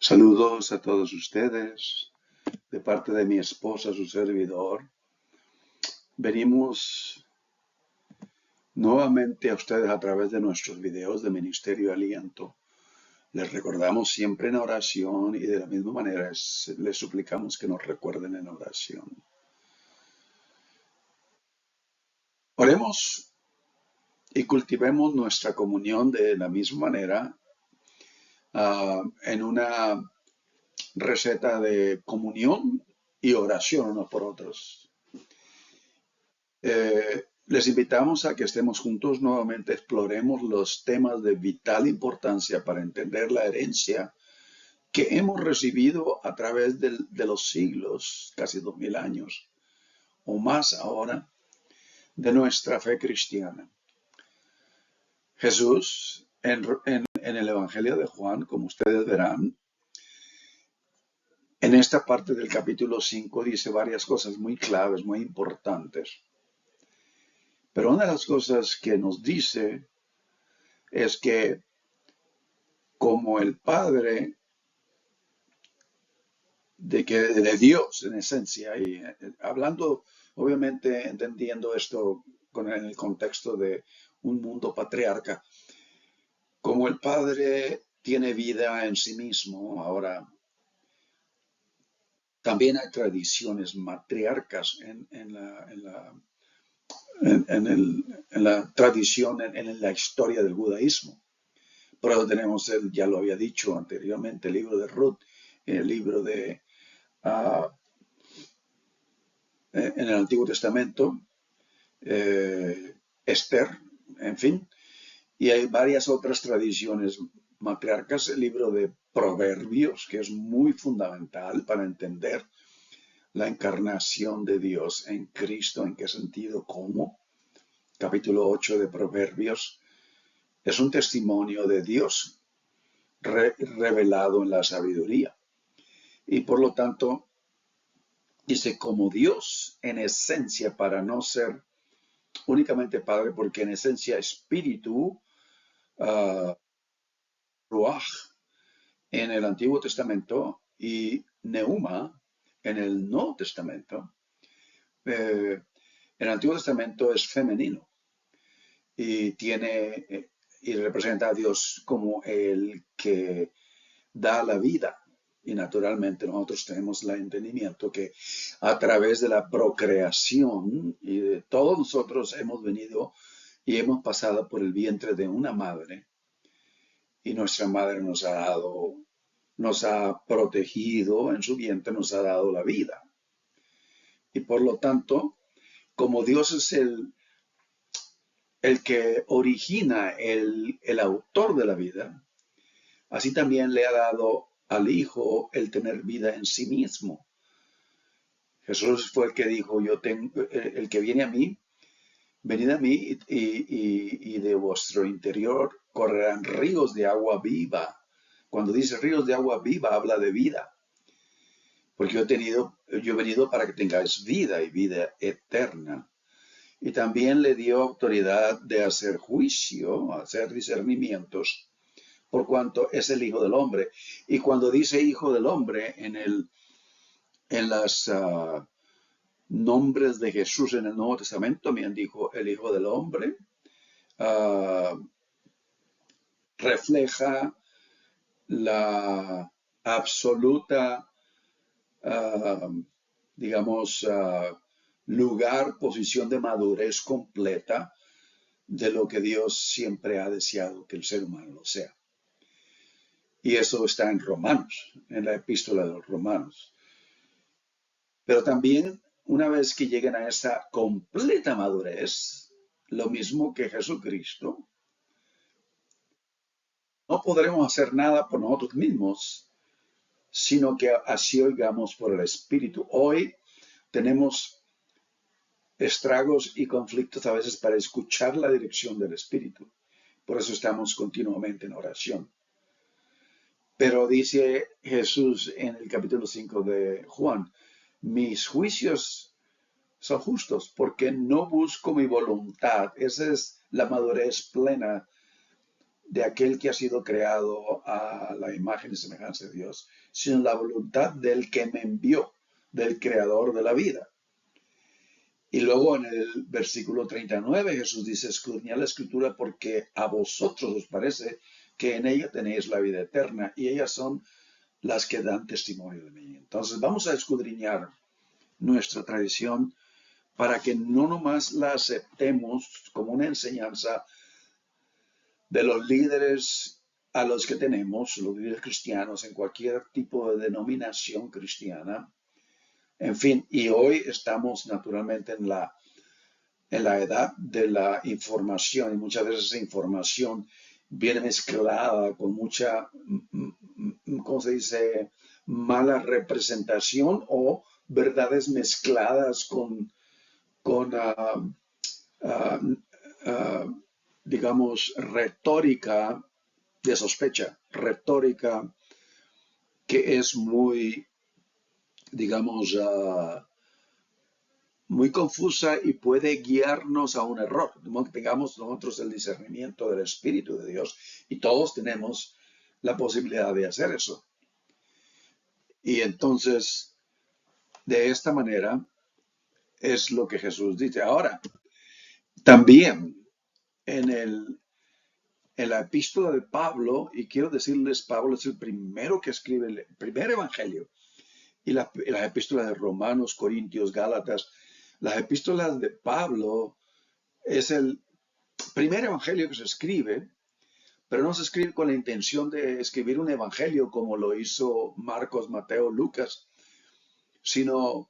Saludos a todos ustedes, de parte de mi esposa, su servidor. Venimos nuevamente a ustedes a través de nuestros videos de Ministerio Aliento. Les recordamos siempre en oración y de la misma manera les suplicamos que nos recuerden en oración. Oremos y cultivemos nuestra comunión de la misma manera en una receta de comunión y oración unos por otros. Les invitamos a que estemos juntos nuevamente, exploremos los temas de vital importancia para entender la herencia que hemos recibido a través de los siglos, casi 2000 años o más ahora, de nuestra fe cristiana. Jesús, en el Evangelio de Juan, como ustedes verán, en esta parte del capítulo 5 dice varias cosas muy claves, muy importantes. Pero una de las cosas que nos dice es que como el Padre de Dios en esencia, y hablando, obviamente entendiendo esto en el contexto de un mundo patriarca, como el Padre tiene vida en sí mismo, ahora también hay tradiciones matriarcas en la tradición, en la historia del judaísmo. Por eso tenemos, ya lo había dicho anteriormente, el libro de Ruth, el libro de en el Antiguo Testamento, Esther, en fin, y hay varias otras tradiciones matriarcas, el libro de Proverbios, que es muy fundamental para entender la encarnación de Dios en Cristo, en qué sentido, cómo. Capítulo 8 de Proverbios es un testimonio de Dios revelado en la sabiduría. Y por lo tanto, dice como Dios en esencia, para no ser únicamente Padre, porque en esencia espíritu, Ruach en el Antiguo Testamento y Neuma en el Nuevo Testamento. El Antiguo Testamento es femenino y y representa a Dios como el que da la vida. Y naturalmente nosotros tenemos el entendimiento que a través de la procreación y de todos nosotros hemos venido y hemos pasado por el vientre de una madre, y nuestra madre nos ha protegido en su vientre, nos ha dado la vida. Y por lo tanto, como Dios es el que origina, el autor de la vida, así también le ha dado al Hijo el tener vida en sí mismo. Jesús fue el que dijo, el que viene a mí, venid a mí y de vuestro interior correrán ríos de agua viva. Cuando dice ríos de agua viva, habla de vida. Porque yo he venido para que tengáis vida y vida eterna. Y también le dio autoridad de hacer juicio, hacer discernimientos, por cuanto es el Hijo del Hombre. Y cuando dice Hijo del Hombre en los nombres de Jesús en el Nuevo Testamento, también dijo el Hijo del Hombre, refleja la absoluta, digamos, lugar, posición de madurez completa de lo que Dios siempre ha deseado que el ser humano lo sea. Y eso está en Romanos, en la epístola de los Romanos. Pero también, una vez que lleguen a esa completa madurez, lo mismo que Jesucristo, no podremos hacer nada por nosotros mismos, sino que así oigamos por el Espíritu. Hoy tenemos estragos y conflictos a veces para escuchar la dirección del Espíritu. Por eso estamos continuamente en oración. Pero dice Jesús en el capítulo 5 de Juan, mis juicios son justos porque no busco mi voluntad. Esa es la madurez plena de aquel que ha sido creado a la imagen y semejanza de Dios, sino la voluntad del que me envió, del creador de la vida. Y luego en el versículo 39 Jesús dice, escudriñad la escritura porque a vosotros os parece que en ella tenéis la vida eterna y ellas son las que dan testimonio de mí. Entonces vamos a escudriñar nuestra tradición para que no nomás la aceptemos como una enseñanza de los líderes a los que tenemos, los líderes cristianos en cualquier tipo de denominación cristiana. En fin, y hoy estamos naturalmente en la edad de la información y muchas veces esa información viene mezclada con mucha, ¿cómo se dice?, mala representación o verdades mezcladas con uh, uh, digamos, retórica de sospecha, retórica que es muy, digamos, muy confusa y puede guiarnos a un error. De modo que tengamos nosotros el discernimiento del Espíritu de Dios y todos tenemos la posibilidad de hacer eso. Y entonces, de esta manera, es lo que Jesús dice. Ahora, también en la epístola de Pablo, y quiero decirles, Pablo es el primero que escribe el primer evangelio, y las epístolas de Romanos, Corintios, Gálatas, las epístolas de Pablo es el primer evangelio que se escribe, pero no se escribe con la intención de escribir un evangelio como lo hizo Marcos, Mateo, Lucas, sino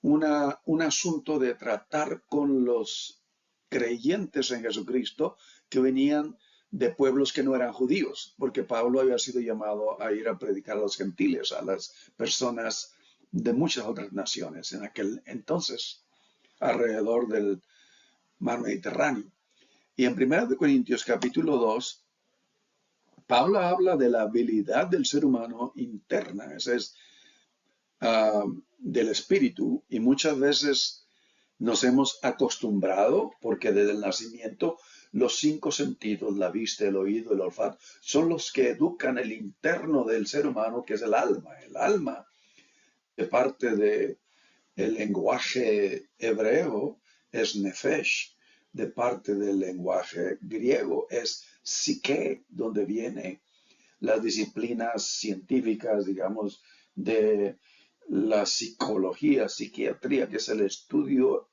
un asunto de tratar con los creyentes en Jesucristo que venían de pueblos que no eran judíos, porque Pablo había sido llamado a ir a predicar a los gentiles, a las personas de muchas otras naciones en aquel entonces, alrededor del mar Mediterráneo. Y en 1 Corintios capítulo 2, Pablo habla de la habilidad del ser humano interna, esa es del espíritu, y muchas veces nos hemos acostumbrado, porque desde el nacimiento los 5 sentidos, la vista, el oído, el olfato, son los que educan el interno del ser humano, que es el alma. El alma, de parte del lenguaje hebreo, es nefesh, de parte del lenguaje griego, es psique, donde viene las disciplinas científicas, digamos, de la psicología, psiquiatría, que es el estudio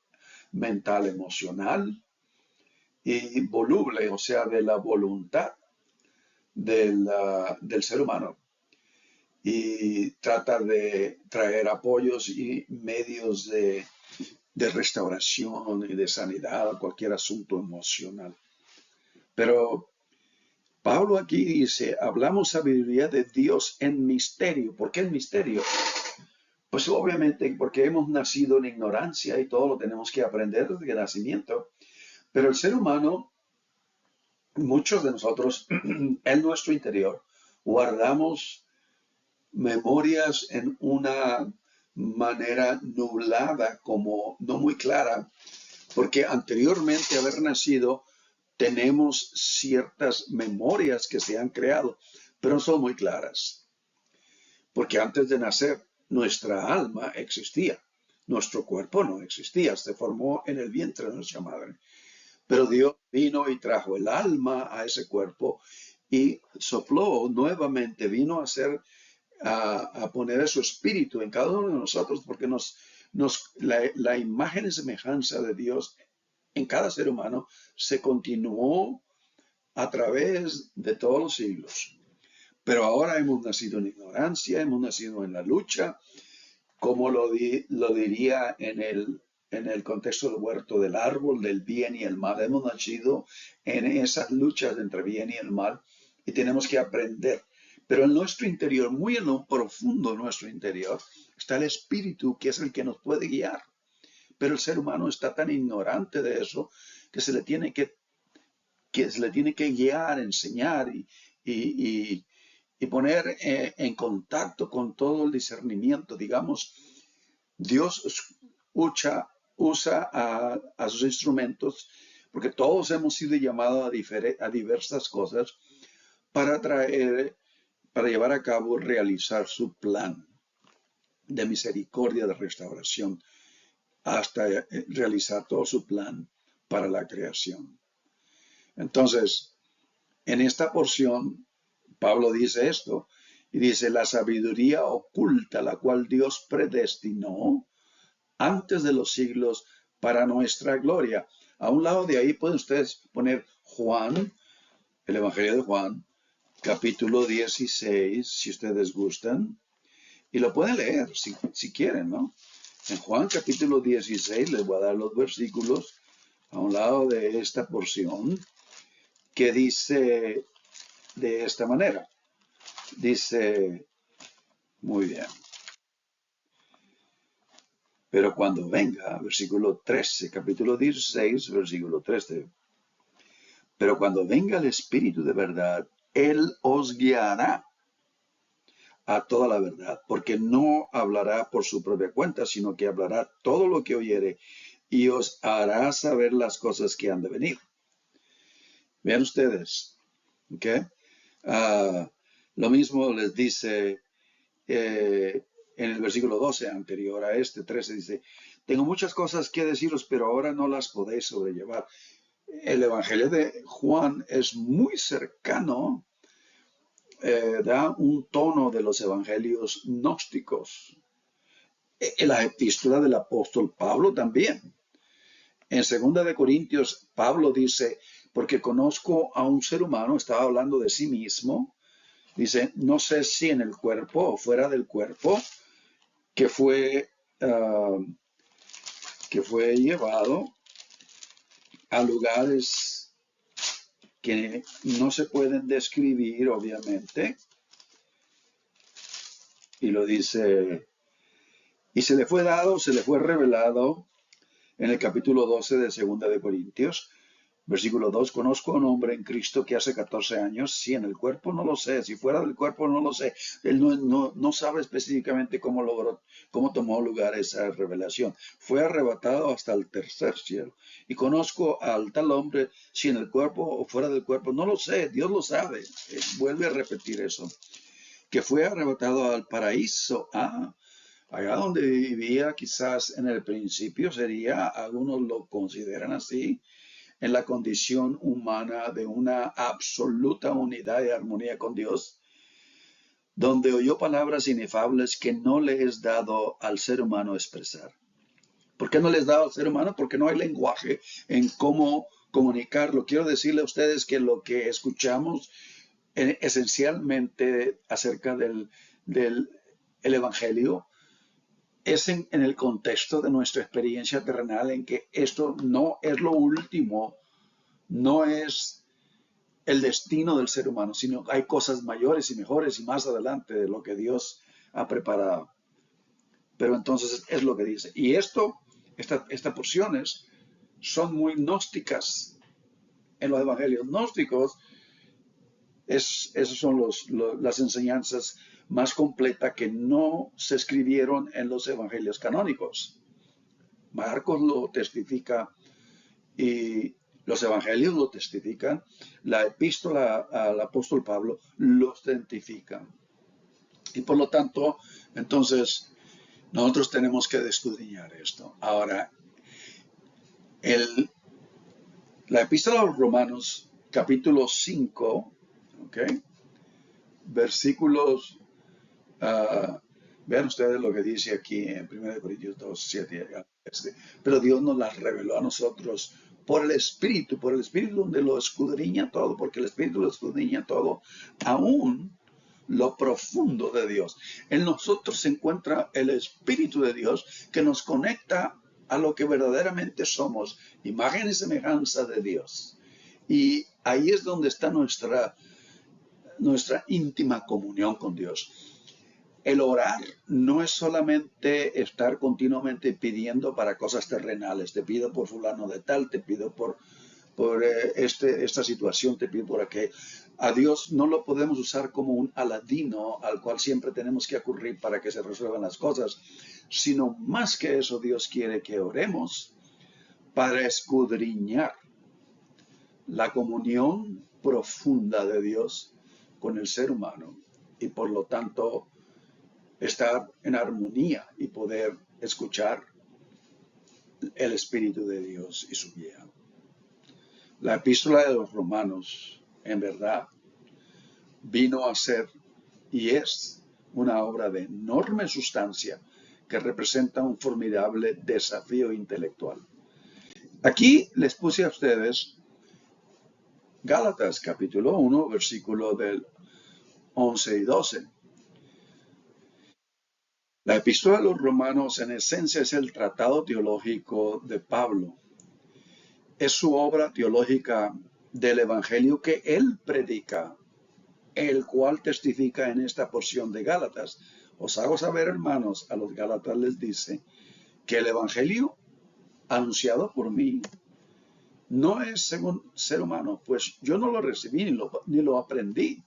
mental emocional, y voluble, o sea, de la voluntad del ser humano. Y trata de traer apoyos y medios de restauración y de sanidad a cualquier asunto emocional. Pero Pablo aquí dice, hablamos sabiduría de Dios en misterio. ¿Por qué en misterio? Pues obviamente porque hemos nacido en ignorancia y todo lo tenemos que aprender desde el nacimiento. Pero el ser humano, muchos de nosotros, en nuestro interior, guardamos memorias en una manera nublada, como no muy clara, porque anteriormente a haber nacido tenemos ciertas memorias que se han creado, pero no son muy claras. Porque antes de nacer, nuestra alma existía, nuestro cuerpo no existía, se formó en el vientre de nuestra madre. Pero Dios vino y trajo el alma a ese cuerpo y sopló nuevamente, vino a hacer, a poner su espíritu en cada uno de nosotros, porque la imagen y semejanza de Dios en cada ser humano se continuó a través de todos los siglos. Pero ahora hemos nacido en ignorancia, hemos nacido en la lucha, como lo diría en el contexto del huerto del árbol, del bien y el mal. Hemos nacido en esas luchas entre bien y el mal y tenemos que aprender. Pero en nuestro interior, muy en lo profundo de nuestro interior, está el espíritu que es el que nos puede guiar. Pero el ser humano está tan ignorante de eso que se le tiene que guiar, enseñar y poner en contacto con todo el discernimiento. Digamos, Dios usa a sus instrumentos porque todos hemos sido llamados a diversas cosas para para llevar a cabo, realizar su plan de misericordia, de restauración, hasta realizar todo su plan para la creación. Entonces, en esta porción, Pablo dice esto, y dice, la sabiduría oculta, la cual Dios predestinó antes de los siglos para nuestra gloria. A un lado de ahí pueden ustedes poner Juan, el Evangelio de Juan, capítulo 16, si ustedes gustan, y lo pueden leer si quieren, ¿no? En Juan capítulo 16 les voy a dar los versículos a un lado de esta porción que dice de esta manera. Dice, muy bien. Pero cuando venga, versículo 13, capítulo 16, versículo 13. Pero cuando venga el Espíritu de verdad, Él os guiará a toda la verdad, porque no hablará por su propia cuenta, sino que hablará todo lo que oyere y os hará saber las cosas que han de venir. Vean ustedes, ¿ok? Lo mismo les dice en el versículo 12 anterior a este 13, dice, tengo muchas cosas que deciros, pero ahora no las podéis sobrellevar. El Evangelio de Juan es muy cercano, da un tono de los evangelios gnósticos. La epístola del apóstol Pablo también. En 2 de Corintios, Pablo dice, porque conozco a un ser humano, estaba hablando de sí mismo, dice, no sé si en el cuerpo o fuera del cuerpo, que fue llevado a lugares que no se pueden describir, obviamente, y lo dice, y se le fue dado, se le fue revelado en el capítulo 12 de 2 de Corintios, versículo 2, conozco a un hombre en Cristo que hace 14 años, si en el cuerpo no lo sé, si fuera del cuerpo no lo sé. Él no sabe específicamente cómo tomó lugar esa revelación. Fue arrebatado hasta el tercer cielo. Y conozco al tal hombre, si en el cuerpo o fuera del cuerpo, no lo sé, Dios lo sabe. Vuelve a repetir eso. Que fue arrebatado al paraíso. Allá donde vivía quizás en el principio sería, algunos lo consideran así, en la condición humana de una absoluta unidad y armonía con Dios, donde oyó palabras inefables que no le es dado al ser humano expresar. ¿Por qué no les da al ser humano? Porque no hay lenguaje en cómo comunicarlo. Quiero decirle a ustedes que lo que escuchamos esencialmente acerca del el Evangelio es en el contexto de nuestra experiencia terrenal, en que esto no es lo último, no es el destino del ser humano, sino que hay cosas mayores y mejores y más adelante de lo que Dios ha preparado. Pero entonces es lo que dice. Y estas porciones son muy gnósticas. En los evangelios gnósticos, esas son las enseñanzas más completas que no se escribieron en los evangelios canónicos. Marcos lo testifica y los evangelios lo testifican, la epístola al apóstol Pablo lo testifica. Y por lo tanto, entonces, nosotros tenemos que escudriñar esto. Ahora, la epístola a los Romanos, capítulo 5, ¿okay? Versículos, vean ustedes lo que dice aquí en 1 Corintios 2, 7. Pero Dios nos las reveló a nosotros por el Espíritu donde lo escudriña todo, porque el Espíritu lo escudriña todo, aún lo profundo de Dios. En nosotros se encuentra el Espíritu de Dios que nos conecta a lo que verdaderamente somos, imagen y semejanza de Dios. Y ahí es donde está nuestra íntima comunión con Dios. El orar no es solamente estar continuamente pidiendo para cosas terrenales. Te pido por fulano de tal, te pido por esta situación, te pido por aquello. A Dios no lo podemos usar como un aladino al cual siempre tenemos que acudir para que se resuelvan las cosas, sino más que eso, Dios quiere que oremos para escudriñar la comunión profunda de Dios con el ser humano y por lo tanto estar en armonía y poder escuchar el Espíritu de Dios y su guía. La epístola de los Romanos, en verdad, vino a ser y es una obra de enorme sustancia que representa un formidable desafío intelectual. Aquí les puse a ustedes Gálatas capítulo 1, versículo del 11 y 12. La epístola de los Romanos en esencia es el tratado teológico de Pablo. Es su obra teológica del evangelio que él predica, el cual testifica en esta porción de Gálatas. Os hago saber, hermanos, a los Gálatas les dice que el evangelio anunciado por mí no es según ser humano, pues yo no lo recibí ni lo aprendí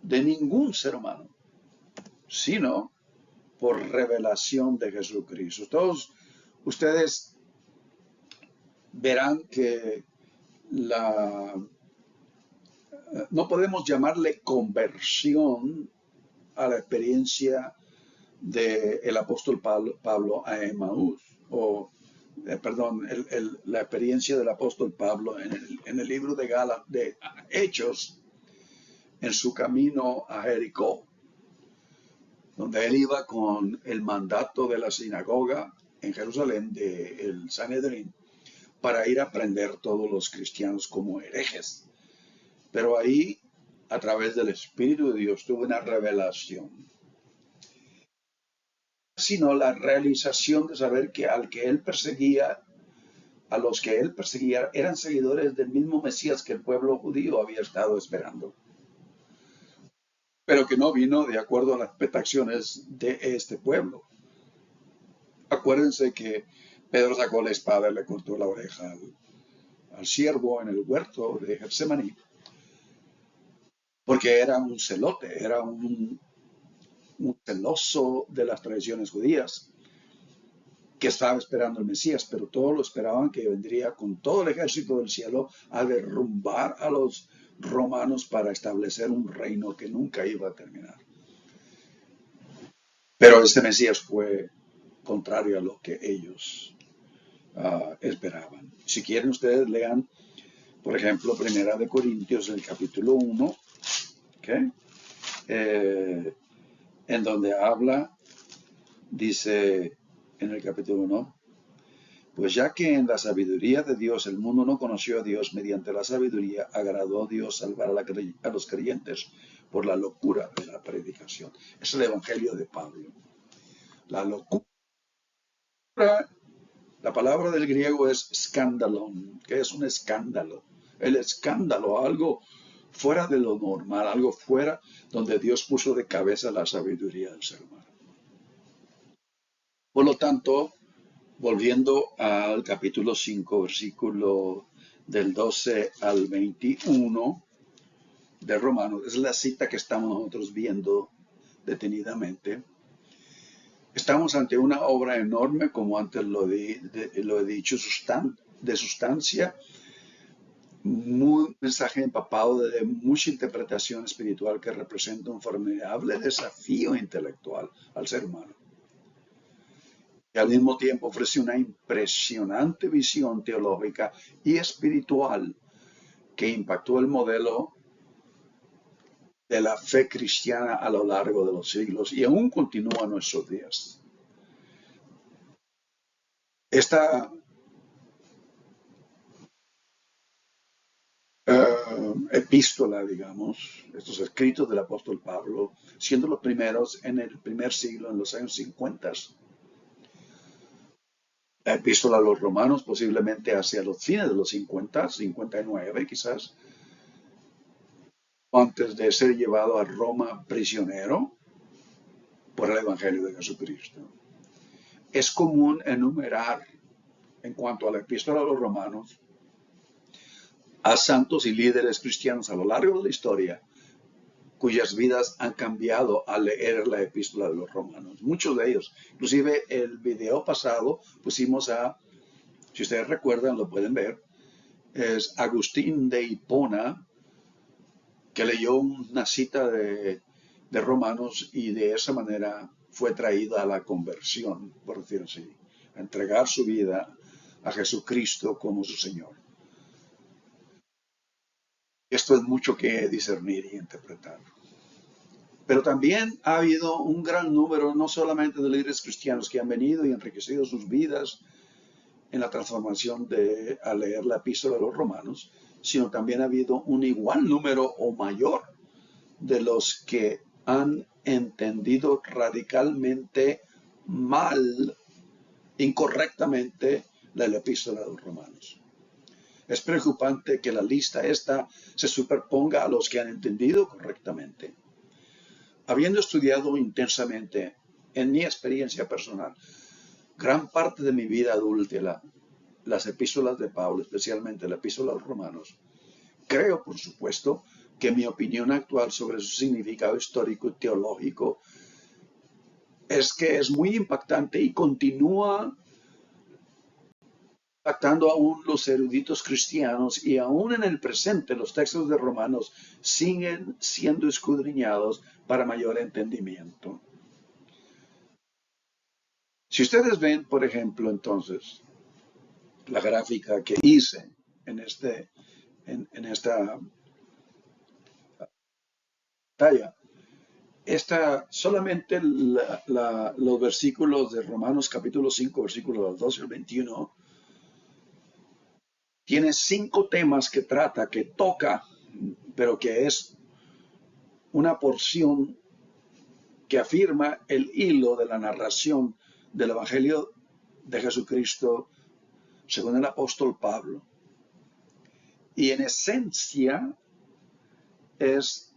de ningún ser humano, sino por revelación de Jesucristo. Todos ustedes verán que no podemos llamarle conversión a la experiencia del apóstol Pablo a Emaús, o la experiencia del apóstol Pablo en el libro de Hechos, en su camino a Jericó, donde él iba con el mandato de la sinagoga en Jerusalén, del Sanedrín, para ir a prender todos los cristianos como herejes. Pero ahí, a través del Espíritu de Dios, tuvo una revelación, sino la realización de saber que a los que él perseguía eran seguidores del mismo Mesías que el pueblo judío había estado esperando, pero que no vino de acuerdo a las expectaciones de este pueblo. Acuérdense que Pedro sacó la espada y le cortó la oreja al siervo en el huerto de Getsemaní, porque era un celote, era un celoso de las tradiciones judías, que estaba esperando el Mesías, pero todos lo esperaban que vendría con todo el ejército del cielo a derrumbar a los romanos para establecer un reino que nunca iba a terminar. Pero este Mesías fue contrario a lo que ellos esperaban. Si quieren ustedes lean, por ejemplo, Primera de Corintios, el capítulo 1, ¿okay? En donde habla, dice en el capítulo 1, pues ya que en la sabiduría de Dios el mundo no conoció a Dios, mediante la sabiduría agradó a Dios salvar a los creyentes por la locura de la predicación. Es el evangelio de Pablo. La locura, la palabra del griego es skandalon, que es un escándalo. El escándalo, algo fuera de lo normal, algo fuera donde Dios puso de cabeza la sabiduría del ser humano. Por lo tanto, volviendo al capítulo 5, versículo del 12 al 21 de Romanos, es la cita que estamos nosotros viendo detenidamente. Estamos ante una obra enorme, como antes lo he dicho, de sustancia, un mensaje empapado de mucha interpretación espiritual que representa un formidable desafío intelectual al ser humano. Y al mismo tiempo ofrece una impresionante visión teológica y espiritual que impactó el modelo de la fe cristiana a lo largo de los siglos y aún continúa en nuestros días. Esta epístola, digamos, estos escritos del apóstol Pablo, siendo los primeros en el primer siglo, en los años 50, la epístola a los romanos posiblemente hacia los fines de los 50, 59 quizás, antes de ser llevado a Roma prisionero por el Evangelio de Jesucristo. Es común enumerar, en cuanto a la epístola a los romanos, a santos y líderes cristianos a lo largo de la historia, cuyas vidas han cambiado al leer la epístola de los romanos. Muchos de ellos. Inclusive el video pasado pusimos si ustedes recuerdan, lo pueden ver, es Agustín de Hipona, que leyó una cita de Romanos y de esa manera fue traída a la conversión, por decirlo así, a entregar su vida a Jesucristo como su Señor. Esto es mucho que discernir y interpretar. Pero también ha habido un gran número, no solamente de líderes cristianos que han venido y enriquecido sus vidas en la transformación al leer la epístola de los romanos, sino también ha habido un igual número o mayor de los que han entendido radicalmente mal, incorrectamente, la epístola de los romanos. Es preocupante que la lista esta se superponga a los que han entendido correctamente. Habiendo estudiado intensamente, en mi experiencia personal, gran parte de mi vida adulta, las epístolas de Pablo, especialmente la epístola a los romanos, creo, por supuesto, que mi opinión actual sobre su significado histórico y teológico es que es muy impactante y continúa impactando aún los eruditos cristianos, y aún en el presente los textos de Romanos siguen siendo escudriñados para mayor entendimiento. Si ustedes ven, por ejemplo, entonces, la gráfica que hice en esta talla, solamente los versículos de Romanos capítulo 5, versículos del 12 al 21, tiene 5 temas que trata, que toca, pero que es una porción que afirma el hilo de la narración del Evangelio de Jesucristo según el apóstol Pablo. Y en esencia es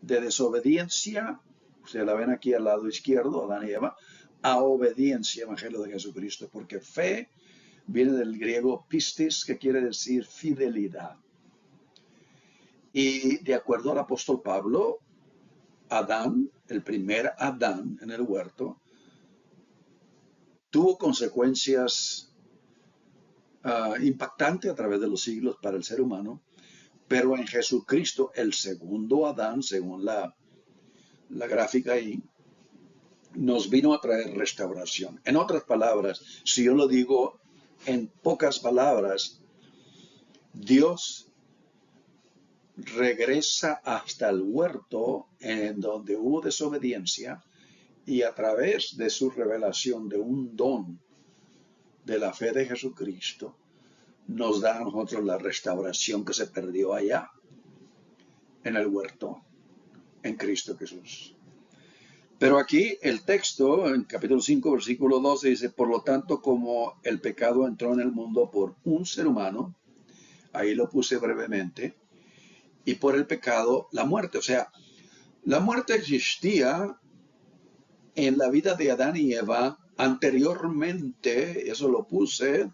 de desobediencia, ustedes la ven aquí al lado izquierdo, Adán y Eva, a obediencia, Evangelio de Jesucristo, porque fe viene del griego pistis, que quiere decir fidelidad. Y de acuerdo al apóstol Pablo, Adán, el primer Adán en el huerto, tuvo consecuencias impactantes a través de los siglos para el ser humano, pero en Jesucristo, el segundo Adán, según la gráfica ahí, nos vino a traer restauración. En otras palabras, si yo lo digo en pocas palabras, Dios regresa hasta el huerto en donde hubo desobediencia, y a través de su revelación de un don de la fe de Jesucristo, nos da a nosotros la restauración que se perdió allá en el huerto, en Cristo Jesús. Pero aquí el texto, en capítulo 5, versículo 12, dice: por lo tanto, como el pecado entró en el mundo por un ser humano, ahí lo puse brevemente, y por el pecado la muerte. O sea, la muerte existía en la vida de Adán y Eva anteriormente, eso lo puse,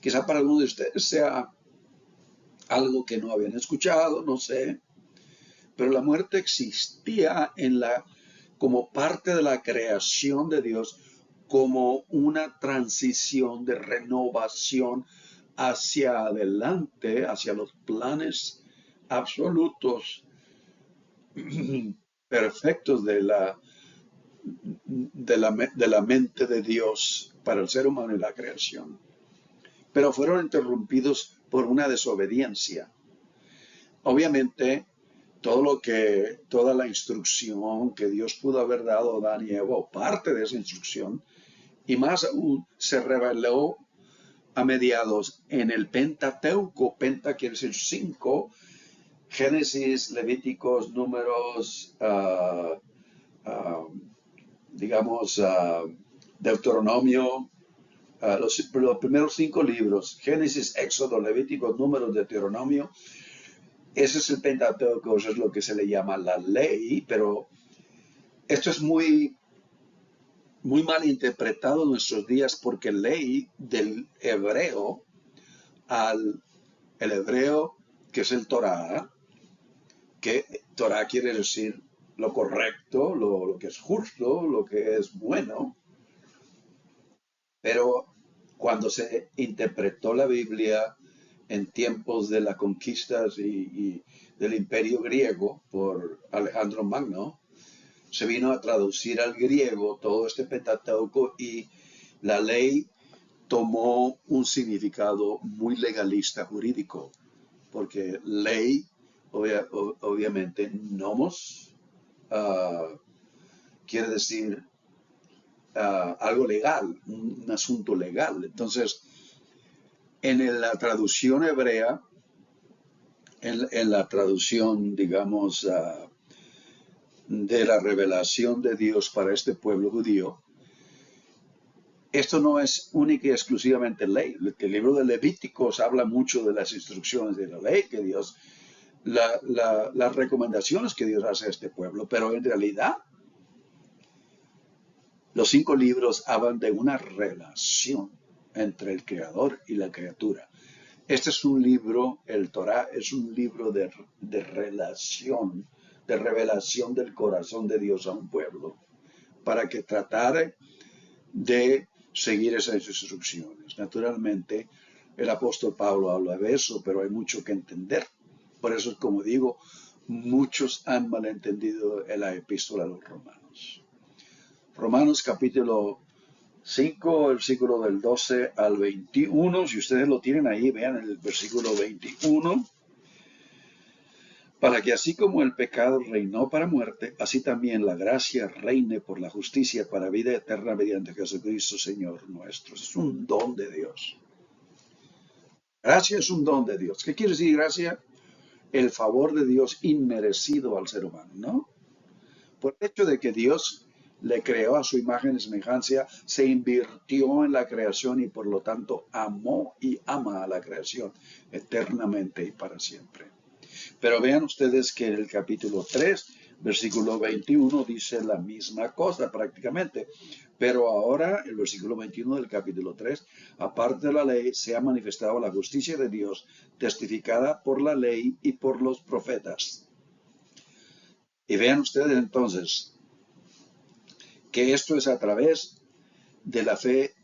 quizá para algunos de ustedes sea algo que no habían escuchado, no sé, pero la muerte existía como parte de la creación de Dios, como una transición de renovación hacia adelante, hacia los planes absolutos, perfectos de la mente de Dios para el ser humano y la creación. Pero fueron interrumpidos por una desobediencia. Obviamente, toda la instrucción que Dios pudo haber dado a Adán y Eva, o parte de esa instrucción, y más aún, se reveló a mediados en el Pentateuco. Penta quiere decir 5, Génesis, Levíticos, Números, Deuteronomio, los primeros 5 libros, Génesis, Éxodo, Levíticos, Números, Deuteronomio. Ese es el Pentateuco, eso es lo que se le llama la ley, pero esto es muy, muy mal interpretado en nuestros días, porque ley del hebreo el hebreo, que es el Torah, que Torah quiere decir lo correcto, lo que es justo, lo que es bueno, pero cuando se interpretó la Biblia en tiempos de las conquistas y del Imperio griego por Alejandro Magno, se vino a traducir al griego todo este Pentateuco y la ley tomó un significado muy legalista jurídico, porque ley, obviamente, nomos, quiere decir algo legal, un asunto legal. Entonces, en la traducción hebrea, en la traducción, digamos, de la revelación de Dios para este pueblo judío, esto no es única y exclusivamente ley. El libro de Levíticos habla mucho de las instrucciones de la ley que Dios, las recomendaciones que Dios hace a este pueblo, pero en realidad los 5 libros hablan de una relación entre el Creador y la criatura. Este es un libro, el Torah es un libro de relación, de revelación del corazón de Dios a un pueblo, para que tratara de seguir esas instrucciones. Naturalmente, el apóstol Pablo habla de eso, pero hay mucho que entender. Por eso, como digo, muchos han malentendido la epístola a los romanos. Romanos capítulo 5, versículo del 12 al 21. Si ustedes lo tienen ahí, vean el versículo 21. Para que así como el pecado reinó para muerte, así también la gracia reine por la justicia para vida eterna mediante Jesucristo, Señor nuestro. Es un don de Dios. Gracia es un don de Dios. ¿Qué quiere decir gracia? El favor de Dios inmerecido al ser humano, ¿no? Por el hecho de que Dios le creó a su imagen y semejanza, se invirtió en la creación y por lo tanto amó y ama a la creación eternamente y para siempre. Pero vean ustedes que en el capítulo 3, versículo 21, dice la misma cosa prácticamente. Pero ahora, el versículo 21 del capítulo 3, aparte de la ley, se ha manifestado la justicia de Dios, testificada por la ley y por los profetas. Y vean ustedes entonces que esto es a través de la fe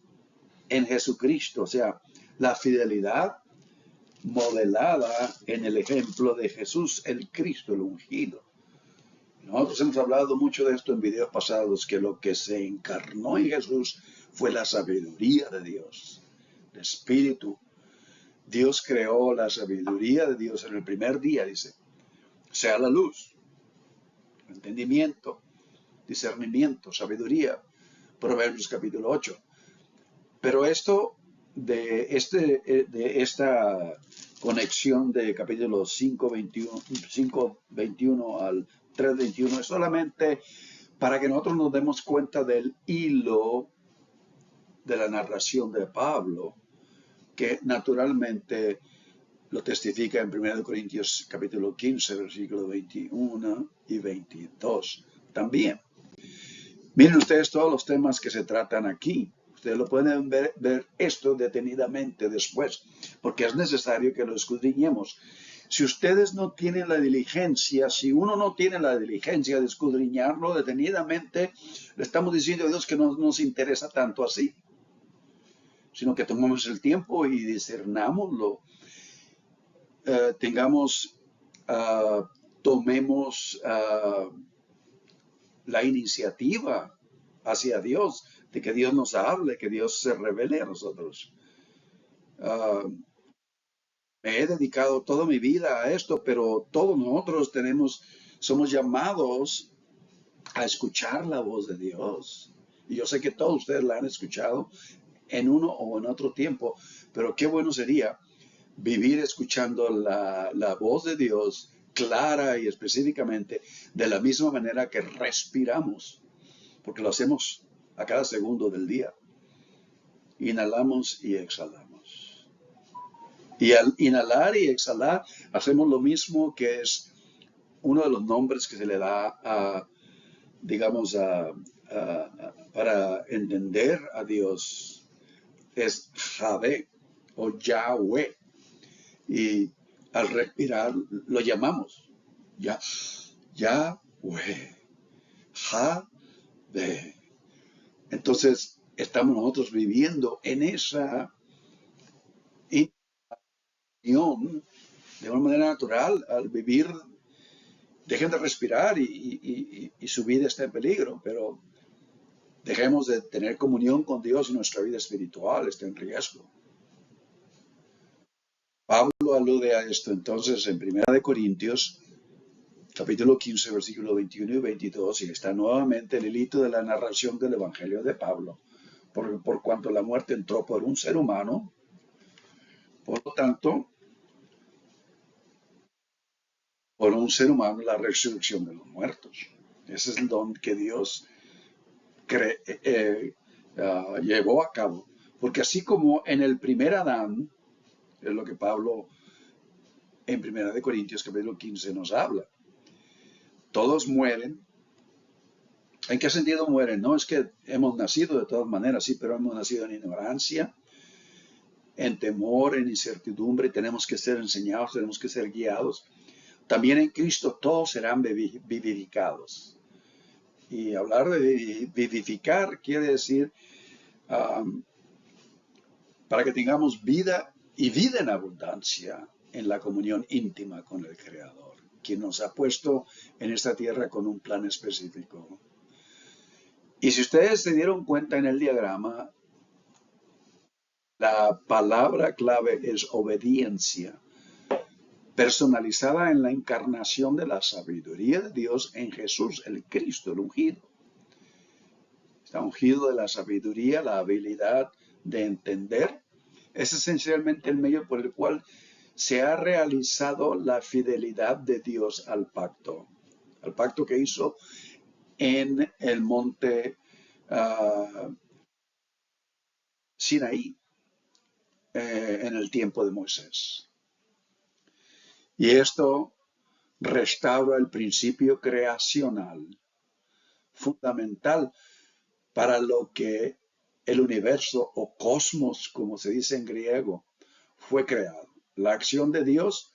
en Jesucristo, o sea, la fidelidad modelada en el ejemplo de Jesús, el Cristo, el ungido. Nosotros hemos hablado mucho de esto en videos pasados, que lo que se encarnó en Jesús fue la sabiduría de Dios, el Espíritu. Dios creó la sabiduría de Dios en el primer día, dice, sea la luz, entendimiento, discernimiento, sabiduría, Proverbios capítulo 8. Pero esto de esta conexión de capítulo 5:21 al 3:21 es solamente para que nosotros nos demos cuenta del hilo de la narración de Pablo, que naturalmente lo testifica en 1 Corintios capítulo 15, versículos 21 y 22 también. Miren ustedes todos los temas que se tratan aquí. Ustedes lo pueden ver esto detenidamente después, porque es necesario que lo escudriñemos. Si ustedes no tienen la diligencia, si uno no tiene la diligencia de escudriñarlo detenidamente, le estamos diciendo a Dios que no nos interesa tanto así, sino que tomemos el tiempo y discernámoslo. Tomemos la iniciativa hacia Dios, de que Dios nos hable, que Dios se revele a nosotros. Me he dedicado toda mi vida a esto, pero todos nosotros somos llamados a escuchar la voz de Dios. Y yo sé que todos ustedes la han escuchado en uno o en otro tiempo, pero qué bueno sería vivir escuchando la voz de Dios clara y específicamente de la misma manera que respiramos, porque lo hacemos a cada segundo del día. Inhalamos y exhalamos. Y al inhalar y exhalar hacemos lo mismo, que es uno de los nombres que se le da digamos, para entender a Dios, es Javé o Yahweh. Y al respirar lo llamamos Yahweh, Javé. Entonces estamos nosotros viviendo en esa comunión de una manera natural al vivir, dejen de respirar y su vida está en peligro, pero dejemos de tener comunión con Dios y nuestra vida espiritual está en riesgo. Pablo alude a esto entonces en 1 Corintios, capítulo 15, versículo 21 y 22, y está nuevamente el hilito de la narración del Evangelio de Pablo. Por cuanto la muerte entró por un ser humano, por lo tanto, por un ser humano la resurrección de los muertos. Ese es el don que Dios llevó a cabo. Porque así como en el primer Adán, es lo que Pablo en 1 Corintios capítulo 15 nos habla, todos mueren. ¿En qué sentido mueren? No es que hemos nacido de todas maneras, sí, pero hemos nacido en ignorancia, en temor, en incertidumbre, tenemos que ser enseñados, tenemos que ser guiados. También en Cristo todos serán vivificados. Y hablar de vivificar quiere decir para que tengamos vida y vida en abundancia en la comunión íntima con el Creador, quien nos ha puesto en esta tierra con un plan específico. Y si ustedes se dieron cuenta en el diagrama, la palabra clave es obediencia, personalizada en la encarnación de la sabiduría de Dios en Jesús, el Cristo, el ungido. Está ungido de la sabiduría, la habilidad de entender. Es esencialmente el medio por el cual se ha realizado la fidelidad de Dios al pacto que hizo en el monte Sinaí, en el tiempo de Moisés. Y esto restaura el principio creacional fundamental para lo que el universo o cosmos, como se dice en griego, fue creado. La acción de Dios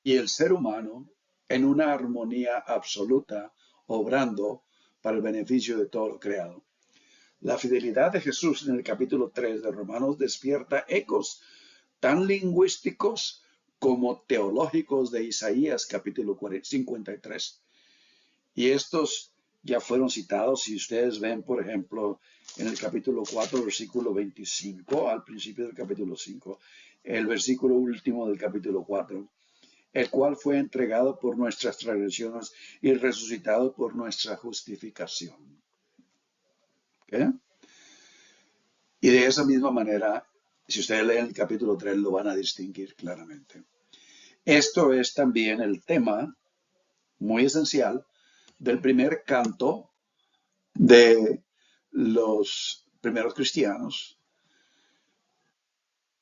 y el ser humano en una armonía absoluta, obrando para el beneficio de todo lo creado. La fidelidad de Jesús en el capítulo 3 de Romanos despierta ecos tan lingüísticos como teológicos de Isaías capítulo 53. Y estos ya fueron citados, si ustedes ven, por ejemplo, en el capítulo 4, versículo 25, al principio del capítulo 5, el versículo último del capítulo 4, el cual fue entregado por nuestras transgresiones y resucitado por nuestra justificación. ¿Okay? Y de esa misma manera, si ustedes leen el capítulo 3, lo van a distinguir claramente. Esto es también el tema muy esencial del primer canto de los primeros cristianos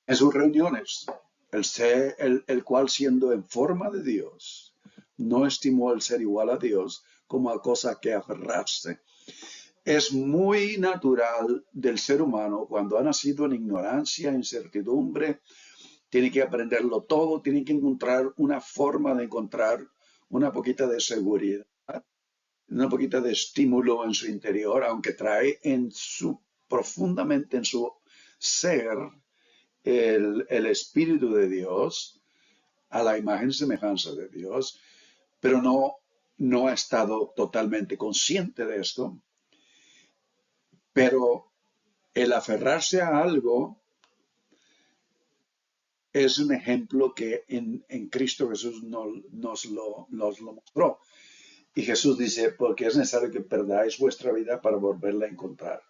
en sus reuniones, el cual siendo en forma de Dios, no estimó el ser igual a Dios como a cosa que aferrarse. Es muy natural del ser humano cuando ha nacido en ignorancia, incertidumbre, tiene que aprenderlo todo, tiene que encontrar una forma de encontrar una poquita de seguridad, una poquita de estímulo en su interior, aunque trae profundamente en su ser el Espíritu de Dios, a la imagen y semejanza de Dios, pero no ha estado totalmente consciente de esto. Pero el aferrarse a algo es un ejemplo que en Cristo Jesús nos lo mostró. Y Jesús dice, porque es necesario que perdáis vuestra vida para volverla a encontrar.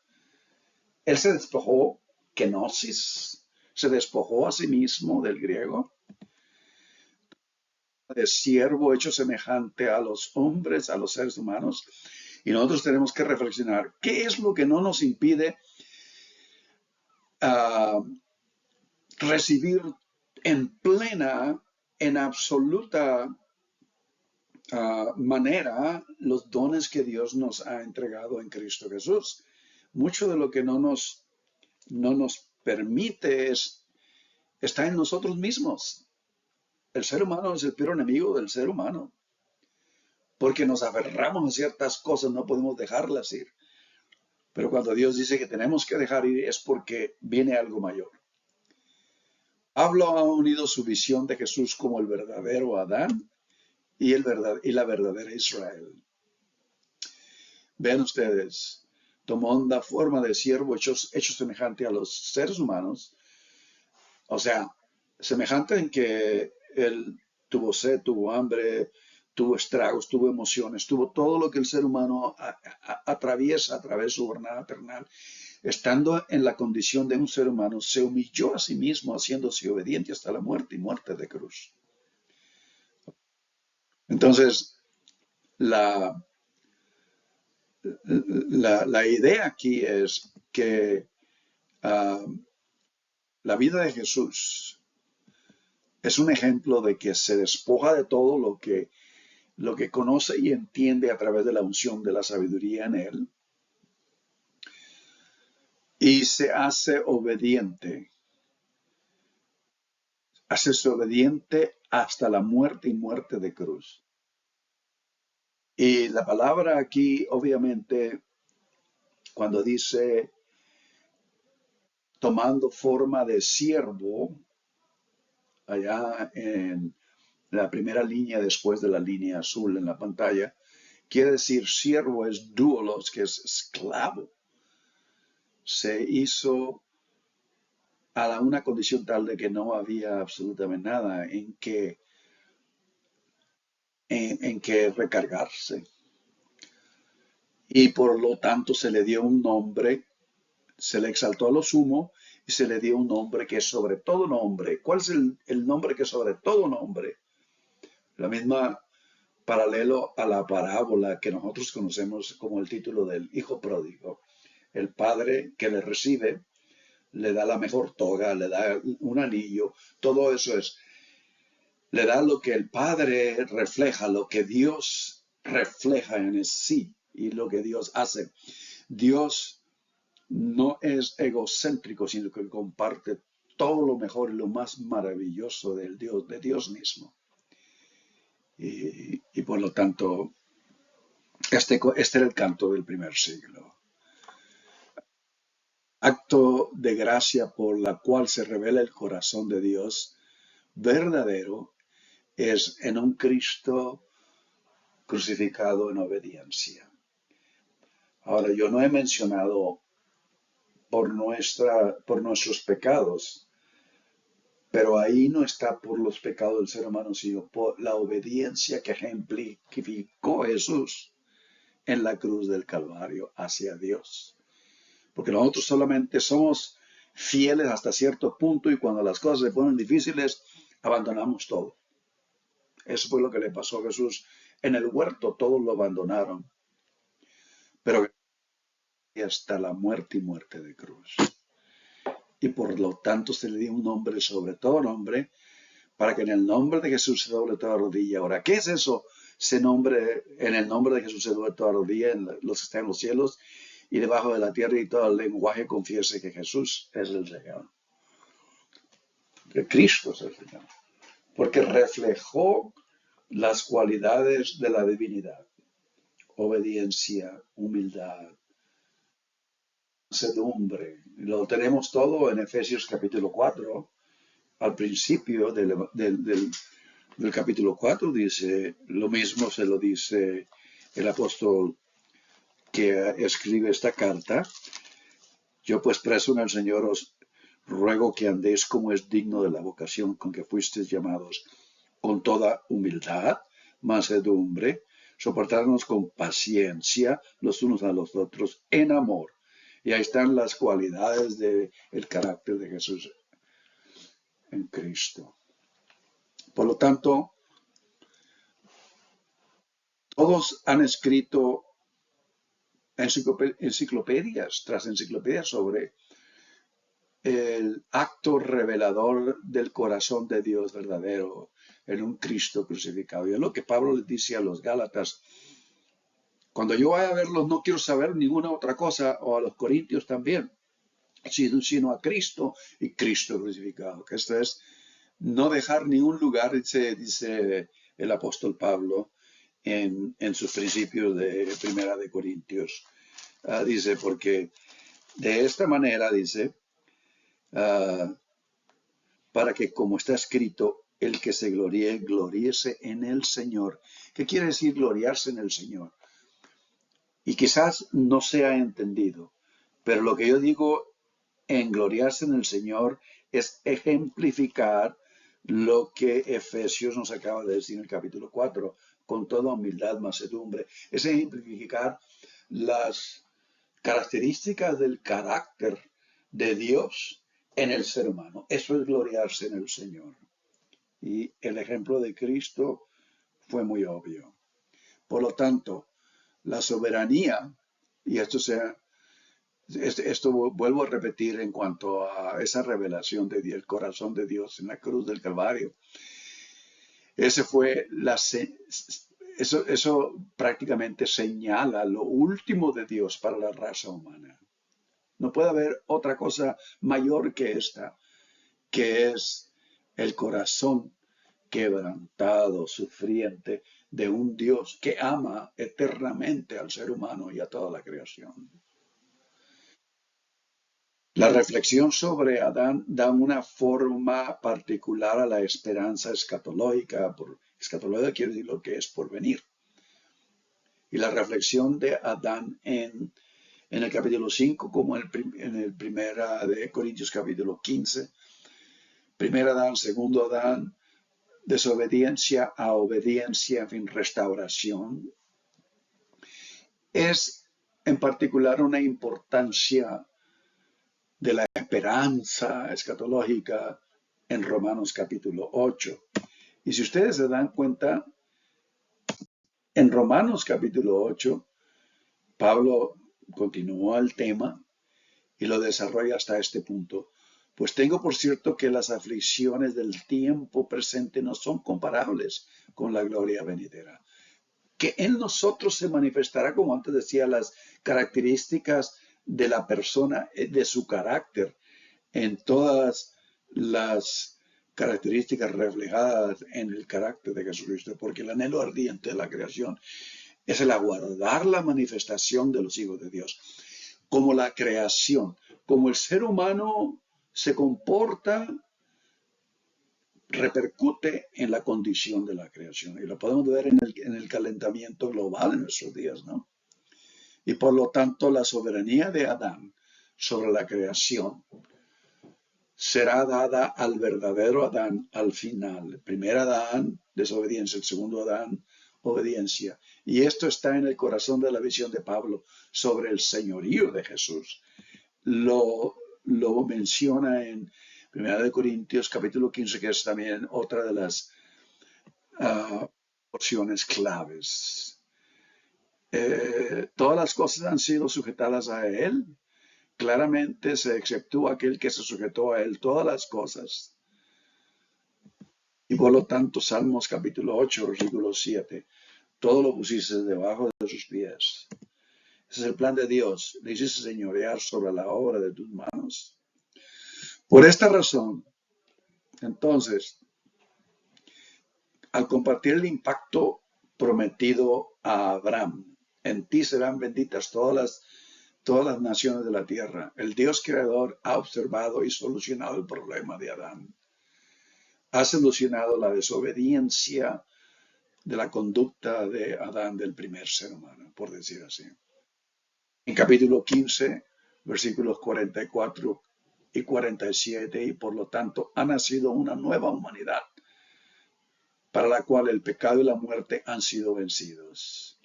Él se despojó, kenosis, se despojó a sí mismo del griego, de siervo hecho semejante a los hombres, a los seres humanos. Y nosotros tenemos que reflexionar, ¿qué es lo que no nos impide recibir en plena, en absoluta manera los dones que Dios nos ha entregado en Cristo Jesús? Mucho de lo que no nos permite está en nosotros mismos. El ser humano es el peor enemigo del ser humano, porque nos aferramos a ciertas cosas, no podemos dejarlas ir. Pero cuando Dios dice que tenemos que dejar ir es porque viene algo mayor. Pablo ha unido su visión de Jesús como el verdadero Adán y la verdadera Israel. Vean ustedes, tomó una forma de siervo hecho semejante a los seres humanos, o sea, semejante en que él tuvo sed, tuvo hambre, tuvo estragos, tuvo emociones, tuvo todo lo que el ser humano atraviesa a través de su jornada terrenal. Estando en la condición de un ser humano, se humilló a sí mismo, haciéndose obediente hasta la muerte y muerte de cruz. Entonces, la, la idea aquí es que la vida de Jesús es un ejemplo de que se despoja de todo lo que conoce y entiende a través de la unción de la sabiduría en él y se hace obediente hasta la muerte y muerte de cruz. Y la palabra aquí, obviamente, cuando dice tomando forma de siervo, allá en la primera línea después de la línea azul en la pantalla, quiere decir siervo es doulos, que es esclavo. Se hizo a una condición tal de que no había absolutamente nada en que recargarse. Y por lo tanto se le dio un nombre, se le exaltó a lo sumo y se le dio un nombre que es sobre todo nombre. ¿Cuál es el nombre que es sobre todo nombre? La misma paralelo a la parábola que nosotros conocemos como el título del hijo pródigo. El padre que le recibe le da la mejor toga, le da un anillo, todo eso es, le da lo que el padre refleja, lo que Dios refleja en sí y lo que Dios hace. Dios no es egocéntrico, sino que comparte todo lo mejor y lo más maravilloso de Dios mismo. Y por lo tanto, este era el canto del primer siglo. Acto de gracia por la cual se revela el corazón de Dios verdadero es en un Cristo crucificado en obediencia. Ahora, yo no he mencionado por nuestros pecados, pero ahí no está por los pecados del ser humano, sino por la obediencia que ejemplificó Jesús en la cruz del Calvario hacia Dios. Porque nosotros solamente somos fieles hasta cierto punto y cuando las cosas se ponen difíciles, abandonamos todo. Eso fue lo que le pasó a Jesús. En el huerto todos lo abandonaron, pero hasta la muerte y muerte de cruz. Y por lo tanto se le dio un nombre sobre todo nombre, para que en el nombre de Jesús se doble toda rodilla. Ahora, ¿qué es eso? Ese nombre, en el nombre de Jesús se doble toda rodilla, en los que están en los cielos y debajo de la tierra, y todo el lenguaje confiese que Jesús es el Señor. Que Cristo es el Señor. Porque reflejó las cualidades de la divinidad. Obediencia, humildad, mansedumbre. Lo tenemos todo en Efesios capítulo 4. Al principio del capítulo 4 dice, lo mismo se lo dice el apóstol que escribe esta carta. Yo pues preso en el Señor os ruego que andéis como es digno de la vocación con que fuisteis llamados, con toda humildad, mansedumbre, soportarnos con paciencia los unos a los otros en amor. Y ahí están las cualidades del carácter de Jesús en Cristo. Por lo tanto, todos han escrito enciclopedias tras enciclopedias sobre el acto revelador del corazón de Dios verdadero en un Cristo crucificado. Y es lo que Pablo les dice a los Gálatas. Cuando yo vaya a verlos, no quiero saber ninguna otra cosa, o a los Corintios también, sino a Cristo y Cristo crucificado. Que esto es no dejar ningún lugar, dice el apóstol Pablo en sus principios de Primera de Corintios. Dice, porque de esta manera, dice, para que, como está escrito, el que se gloríe, gloríese en el Señor. ¿Qué quiere decir gloriarse en el Señor? Y quizás no sea entendido, pero lo que yo digo en gloriarse en el Señor es ejemplificar lo que Efesios nos acaba de decir en el capítulo 4, con toda humildad, mansedumbre. Es ejemplificar las características del carácter de Dios en el ser humano. Eso es gloriarse en el Señor. Y el ejemplo de Cristo fue muy obvio. Por lo tanto, la soberanía, y esto vuelvo a repetir en cuanto a esa revelación de Dios, el corazón de Dios en la cruz del Calvario. Eso prácticamente señala lo último de Dios para la raza humana. No puede haber otra cosa mayor que esta, que es el corazón quebrantado, sufriente de un Dios que ama eternamente al ser humano y a toda la creación. La reflexión sobre Adán da una forma particular a la esperanza escatológica. Escatológica quiere decir lo que es por venir. Y la reflexión de Adán en el capítulo 5, como en el primera de Corintios capítulo 15. Primer Adán, segundo Adán, desobediencia a obediencia, en fin, restauración. Es en particular una importancia de la esperanza escatológica en Romanos capítulo 8. Y si ustedes se dan cuenta, en Romanos capítulo 8, Pablo continúa el tema y lo desarrolla hasta este punto. Pues tengo por cierto que las aflicciones del tiempo presente no son comparables con la gloria venidera, que en nosotros se manifestará, como antes decía, las características de la persona, de su carácter, en todas las características reflejadas en el carácter de Jesucristo, porque el anhelo ardiente de la creación es el aguardar la manifestación de los hijos de Dios. Como la creación, como el ser humano se comporta, repercute en la condición de la creación. Y lo podemos ver en el calentamiento global en nuestros días, ¿no? Y por lo tanto, la soberanía de Adán sobre la creación será dada al verdadero Adán al final. El primer Adán, desobediencia. El segundo Adán, obediencia. Y esto está en el corazón de la visión de Pablo sobre el señorío de Jesús. Lo menciona en 1 Corintios capítulo 15, que es también otra de las porciones claves. Todas las cosas han sido sujetadas a Él. Claramente se exceptúa aquel que se sujetó a Él todas las cosas. Y por lo tanto, Salmos capítulo 8, versículo 7, todo lo pusiste debajo de sus pies. Ese es el plan de Dios. Le hiciste señorear sobre la obra de tus manos. Por esta razón, entonces, al compartir el impacto prometido a Abraham, en ti serán benditas todas las naciones de la tierra. El Dios creador ha observado y solucionado el problema de Adán. Ha solucionado la desobediencia de la conducta de Adán, del primer ser humano, por decir así. En capítulo 15, versículos 44 y 47, y por lo tanto ha nacido una nueva humanidad para la cual el pecado y la muerte han sido vencidos.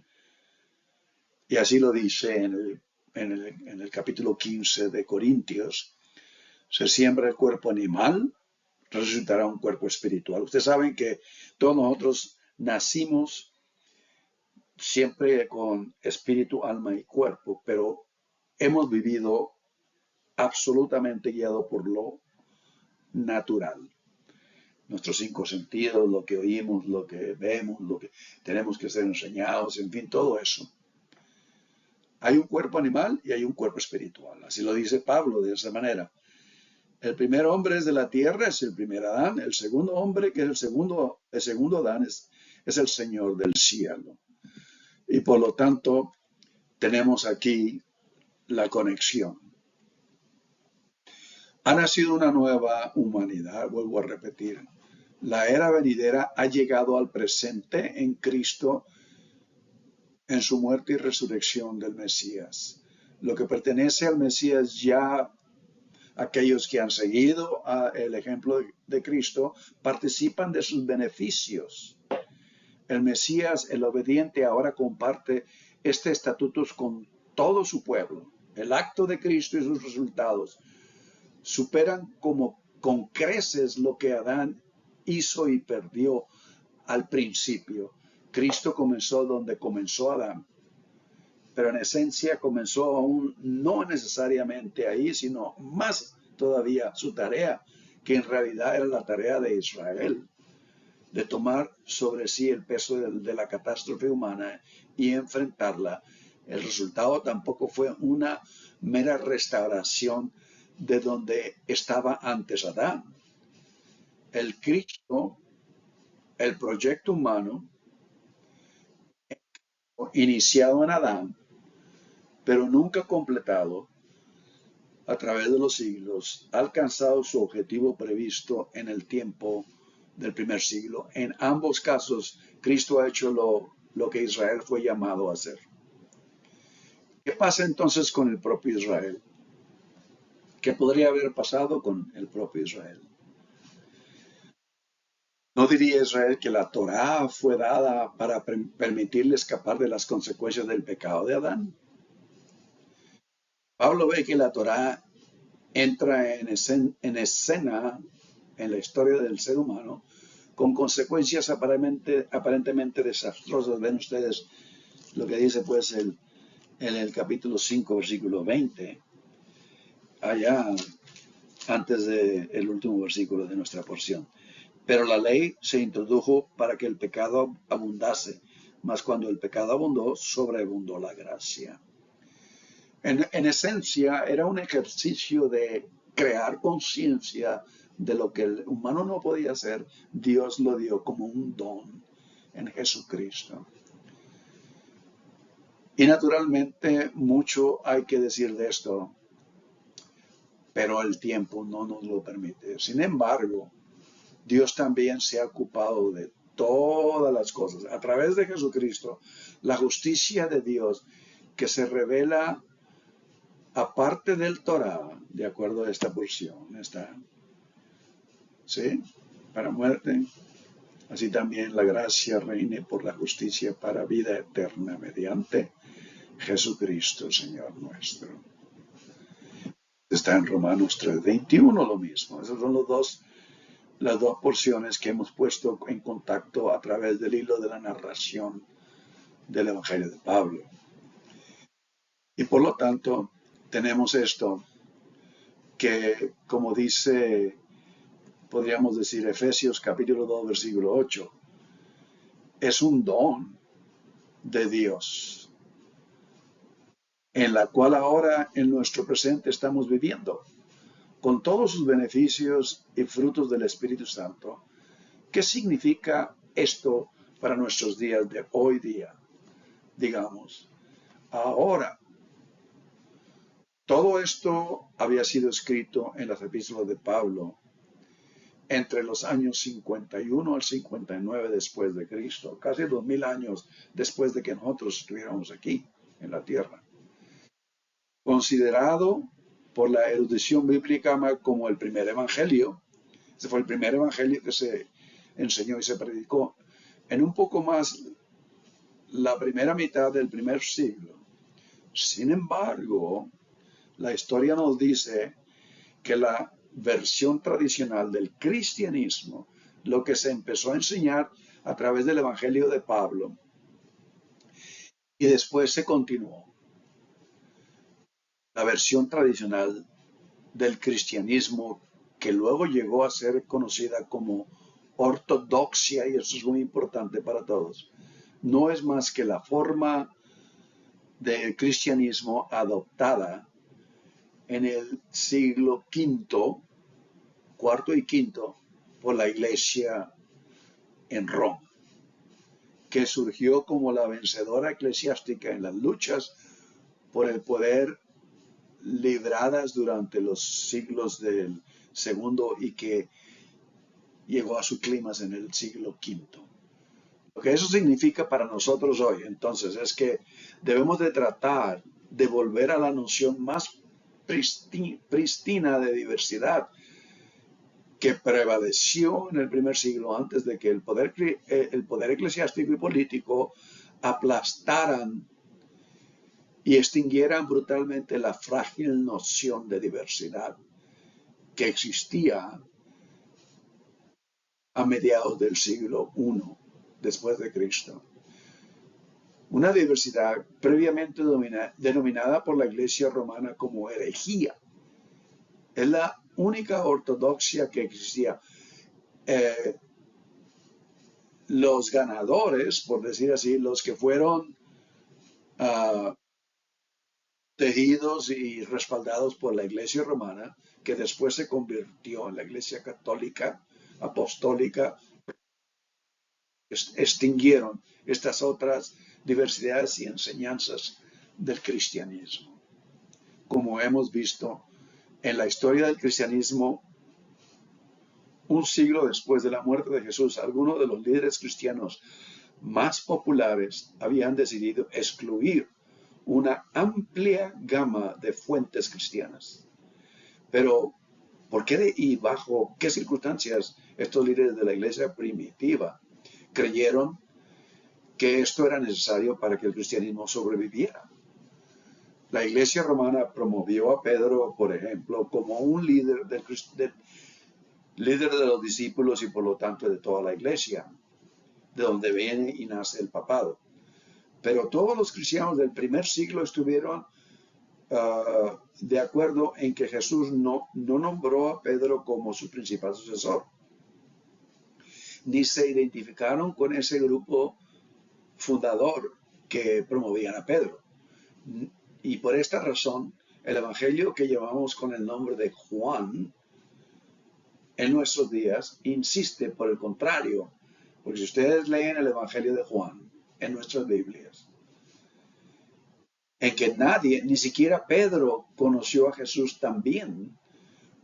Y así lo dice en el capítulo 15 de Corintios. Se siembra el cuerpo animal, resucitará un cuerpo espiritual. Ustedes saben que todos nosotros nacimos siempre con espíritu, alma y cuerpo, pero hemos vivido absolutamente guiado por lo natural. Nuestros 5 sentidos, lo que oímos, lo que vemos, lo que tenemos que ser enseñados, en fin, todo eso. Hay un cuerpo animal y hay un cuerpo espiritual. Así lo dice Pablo de esa manera. El primer hombre es de la tierra, es el primer Adán. El segundo hombre, que es el segundo Adán, es el Señor del cielo. Y por lo tanto, tenemos aquí la conexión. Ha nacido una nueva humanidad, vuelvo a repetir. La era venidera ha llegado al presente en Cristo en su muerte y resurrección del Mesías. Lo que pertenece al Mesías ya aquellos que han seguido el ejemplo de Cristo participan de sus beneficios. El Mesías, el obediente, ahora comparte este estatuto con todo su pueblo. El acto de Cristo y sus resultados superan como con creces lo que Adán hizo y perdió al principio. Cristo comenzó donde comenzó Adán, pero en esencia comenzó aún no necesariamente ahí, sino más todavía su tarea, que en realidad era la tarea de Israel, de tomar sobre sí el peso de la catástrofe humana y enfrentarla. El resultado tampoco fue una mera restauración de donde estaba antes Adán. El Cristo, el proyecto humano, iniciado en Adán, pero nunca completado a través de los siglos, ha alcanzado su objetivo previsto en el tiempo del primer siglo. En ambos casos, Cristo ha hecho lo que Israel fue llamado a hacer. ¿Qué pasa entonces con el propio Israel? ¿Qué podría haber pasado con el propio Israel? ¿No diría Israel que la Torá fue dada para permitirle escapar de las consecuencias del pecado de Adán? Pablo ve que la Torá entra en escena en la historia del ser humano con consecuencias aparentemente desastrosas. Ven ustedes lo que dice pues en el capítulo 5, versículo 20, allá antes del último versículo de nuestra porción. Pero la ley se introdujo para que el pecado abundase, mas cuando el pecado abundó, sobreabundó la gracia. En esencia, era un ejercicio de crear conciencia de lo que el humano no podía hacer. Dios lo dio como un don en Jesucristo. Y naturalmente, mucho hay que decir de esto, pero el tiempo no nos lo permite. Sin embargo, Dios también se ha ocupado de todas las cosas. A través de Jesucristo, la justicia de Dios que se revela aparte del Torah, de acuerdo a esta porción, ¿sí? Para muerte, así también la gracia reine por la justicia para vida eterna mediante Jesucristo, Señor nuestro. Está en Romanos 3:21 lo mismo. Esas son las dos porciones que hemos puesto en contacto a través del hilo de la narración del Evangelio de Pablo. Y por lo tanto, tenemos esto que, como dice, podríamos decir, Efesios capítulo 2, versículo 8, es un don de Dios, en la cual ahora en nuestro presente estamos viviendo, con todos sus beneficios y frutos del Espíritu Santo. ¿Qué significa esto para nuestros días de hoy día? Digamos, ahora, todo esto había sido escrito en las epístolas de Pablo entre los años 51 al 59 después de Cristo, casi 2000 años después de que nosotros estuviéramos aquí en la tierra. Considerado por la erudición bíblica como el primer evangelio. Ese fue el primer evangelio que se enseñó y se predicó en un poco más la primera mitad del primer siglo. Sin embargo, la historia nos dice que la versión tradicional del cristianismo, lo que se empezó a enseñar a través del Evangelio de Pablo, y después se continuó. La versión tradicional del cristianismo, que luego llegó a ser conocida como ortodoxia, y eso es muy importante para todos, no es más que la forma del cristianismo adoptada en el siglo V, cuarto y quinto, por la iglesia en Roma, que surgió como la vencedora eclesiástica en las luchas por el poder libradas durante los siglos del segundo y que llegó a su clímax en el siglo quinto. Lo que eso significa para nosotros hoy, entonces, es que debemos de tratar de volver a la noción más pristina de diversidad que prevaleció en el primer siglo antes de que el poder eclesiástico y político aplastaran y extinguieran brutalmente la frágil noción de diversidad que existía a mediados del siglo I después de Cristo. Una diversidad previamente denominada por la Iglesia romana como herejía. Es la única ortodoxia que existía. Los ganadores, por decir así, los que fueron tejidos y respaldados por la Iglesia romana, que después se convirtió en la Iglesia católica, apostólica, extinguieron estas otras diversidades y enseñanzas del cristianismo. Como hemos visto en la historia del cristianismo, un siglo después de la muerte de Jesús, algunos de los líderes cristianos más populares habían decidido excluir una amplia gama de fuentes cristianas. Pero, ¿por qué y bajo qué circunstancias estos líderes de la iglesia primitiva creyeron que esto era necesario para que el cristianismo sobreviviera? La iglesia romana promovió a Pedro, por ejemplo, como un líder líder de los discípulos y por lo tanto de toda la iglesia, de donde viene y nace el papado. Pero todos los cristianos del primer siglo estuvieron de acuerdo en que Jesús no nombró a Pedro como su principal sucesor, ni se identificaron con ese grupo fundador que promovían a Pedro. Y por esta razón, el evangelio que llevamos con el nombre de Juan en nuestros días insiste por el contrario, porque si ustedes leen el evangelio de Juan en nuestras Biblias, en que nadie, ni siquiera Pedro, conoció a Jesús tan bien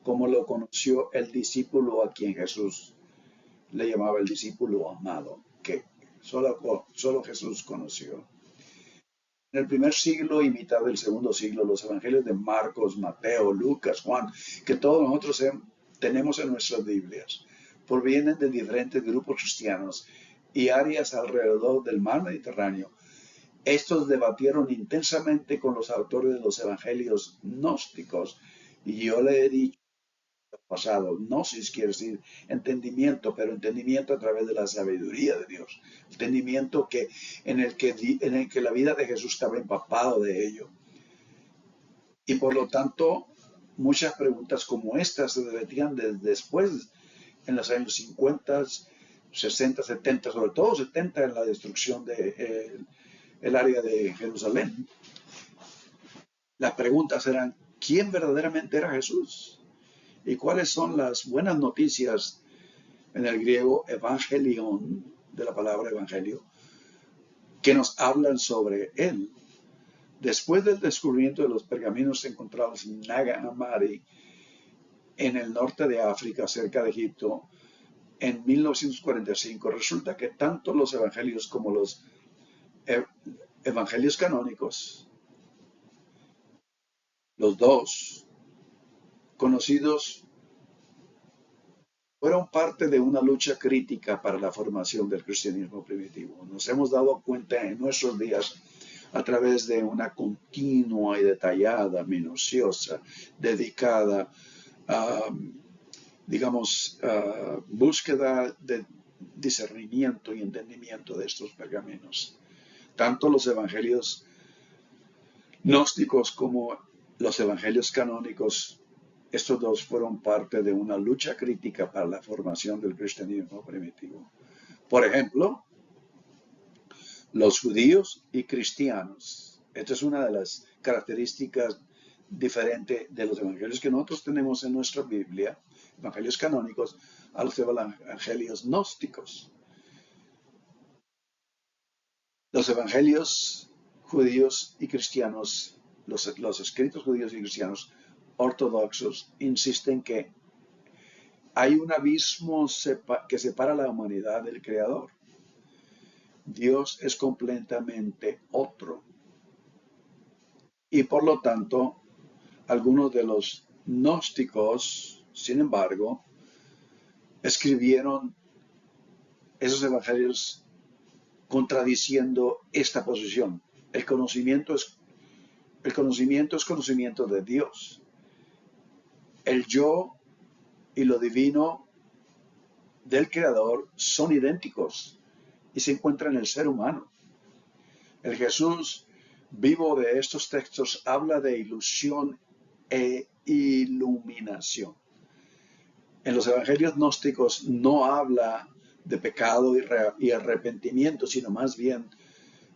como lo conoció el discípulo a quien Jesús le llamaba el discípulo amado, que solo Jesús conoció. En el primer siglo y mitad del segundo siglo, los evangelios de Marcos, Mateo, Lucas, Juan, que todos nosotros tenemos en nuestras Biblias, provienen de diferentes grupos cristianos y áreas alrededor del mar Mediterráneo. Estos debatieron intensamente con los autores de los evangelios gnósticos, y yo le he dicho pasado, gnosis quiere decir entendimiento, pero entendimiento a través de la sabiduría de Dios, entendimiento en el que la vida de Jesús estaba empapado de ello. Y por lo tanto, muchas preguntas como estas se debatían después, en los años 50, 60, 70, sobre todo 70 en la destrucción de el área de Jerusalén. Las preguntas eran, ¿quién verdaderamente era Jesús? ¿Y cuáles son las buenas noticias en el griego evangelion, de la palabra evangelio, que nos hablan sobre él? Después del descubrimiento de los pergaminos encontrados en Nag Hammadi, en el norte de África, cerca de Egipto, en 1945, resulta que tanto los evangelios como los evangelios canónicos, los dos conocidos, fueron parte de una lucha crítica para la formación del cristianismo primitivo. Nos hemos dado cuenta en nuestros días a través de una continua y detallada, minuciosa, dedicada a, búsqueda de discernimiento y entendimiento de estos pergaminos. Tanto los evangelios gnósticos como los evangelios canónicos, estos dos fueron parte de una lucha crítica para la formación del cristianismo primitivo. Por ejemplo, los judíos y cristianos. Esta es una de las características diferentes de los evangelios que nosotros tenemos en nuestra Biblia, evangelios canónicos, a los evangelios gnósticos. Los evangelios judíos y cristianos los escritos judíos y cristianos ortodoxos insisten que hay un abismo que separa a la humanidad del Creador. Dios es completamente otro. Y por lo tanto, algunos de los gnósticos, sin embargo, escribieron esos evangelios contradiciendo esta posición. El conocimiento es conocimiento de Dios. El yo y lo divino del Creador son idénticos y se encuentran en el ser humano. El Jesús vivo de estos textos habla de ilusión e iluminación. En los evangelios gnósticos no habla de pecado y arrepentimiento, sino más bien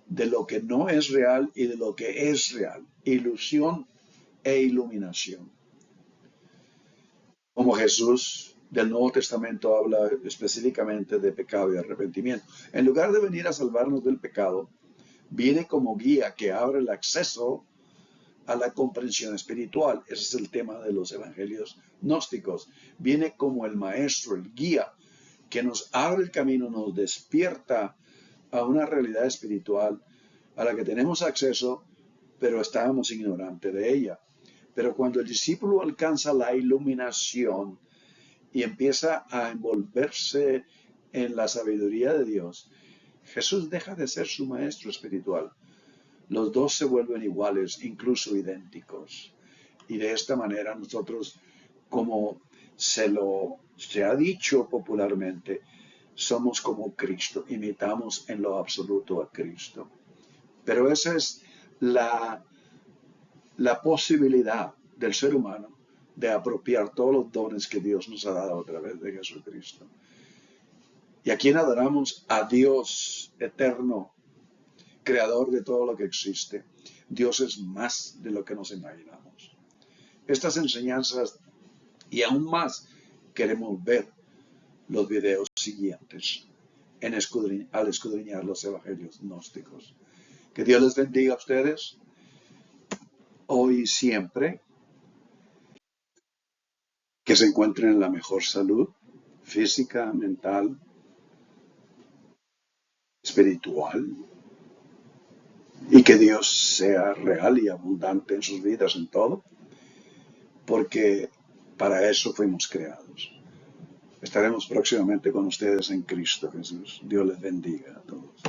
de lo que no es real y de lo que es real. Ilusión e iluminación. Como Jesús del Nuevo Testamento habla específicamente de pecado y arrepentimiento. En lugar de venir a salvarnos del pecado, viene como guía que abre el acceso a la comprensión espiritual. Ese es el tema de los evangelios gnósticos. Viene como el maestro, el guía, que nos abre el camino, nos despierta a una realidad espiritual a la que tenemos acceso, pero estábamos ignorantes de ella. Pero cuando el discípulo alcanza la iluminación y empieza a envolverse en la sabiduría de Dios, Jesús deja de ser su maestro espiritual. Los dos se vuelven iguales, incluso idénticos. Y de esta manera nosotros, como se ha dicho popularmente, somos como Cristo, imitamos en lo absoluto a Cristo. Pero esa es la posibilidad del ser humano de apropiar todos los dones que Dios nos ha dado a través de Jesucristo. ¿Y a quién adoramos? A Dios eterno, creador de todo lo que existe. Dios es más de lo que nos imaginamos. Estas enseñanzas y aún más queremos ver los videos siguientes al escudriñar los evangelios gnósticos. Que Dios les bendiga a ustedes hoy y siempre. Que se encuentren en la mejor salud física, mental, espiritual, y que Dios sea real y abundante en sus vidas en todo, porque para eso fuimos creados. Estaremos próximamente con ustedes en Cristo Jesús. Dios les bendiga a todos.